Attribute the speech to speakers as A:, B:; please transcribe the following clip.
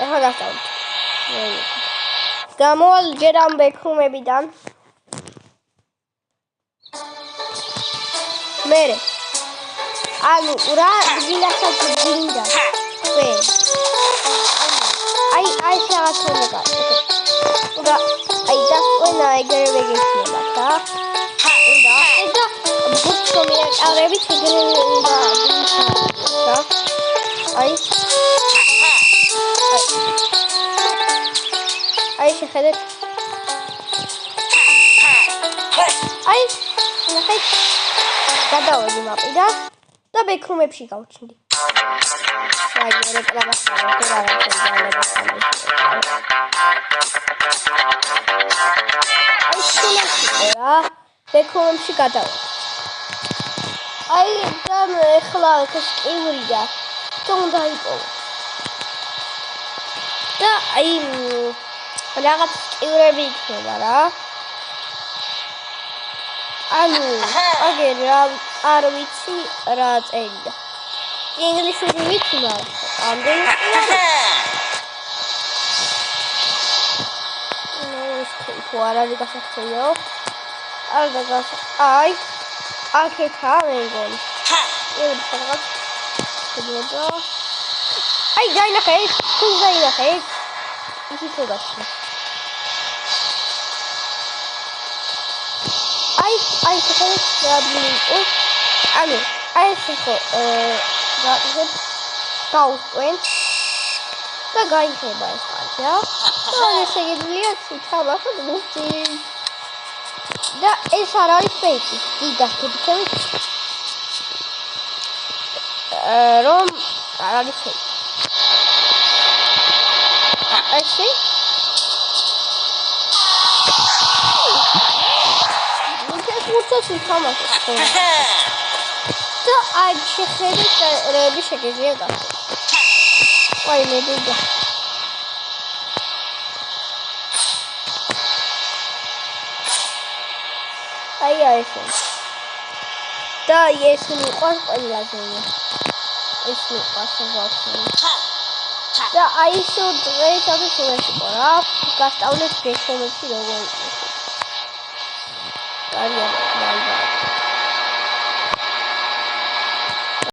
A: ეხლა გასწავლით. გამოვალ ჯერ ამ ბექრუმებიდან. მერე. ანუ რა გინახავთ გინდა. აი რაღაცა უნდა გაკეთოთ. უნდა აი დასკვენა ეგრევე გექნება და უნდა და ბუთო მიაყარებით ეგრევე უნდა და აი შეხედეთ აი ნახეთ გადავედი მაპიდან და ბექრუმებში გავჩნდი აი რეკლამას რა ბექრუმებში გადავედი აი და ეხლა კისკივრია თუნდა იპოვო და აი რაღაც კივრები იქნება რა ანუ აგერ არ ვიცი რა წერია ინგლისური ვიცი მაგრამ ამდენი თუ არ არის გასახსენო არ დაგას აი აქეთა მეგონი რაღაც შეგვედა აი დაინახე თუ დაინახე ისიც გასცე აი შეხედე ანუ აი ხო გავუსწვენ და გაიხება ეს კარტი რა და შეგიძლია ციტავახოთ მუსი და ეს არ არის ფეიკი დიდახებით რომ არ არის ფეიკი ესე მუსას ვთამაშობ და აი შეხედეთ რეები შეგიძლია გახსოვთ აი მედიდა აი ესე და ეს მიყვარს ყველაზე ეს მიყვარს და აი შო დღეს არის შევა რა გასწავლეთ ბექრომებში როგორ არის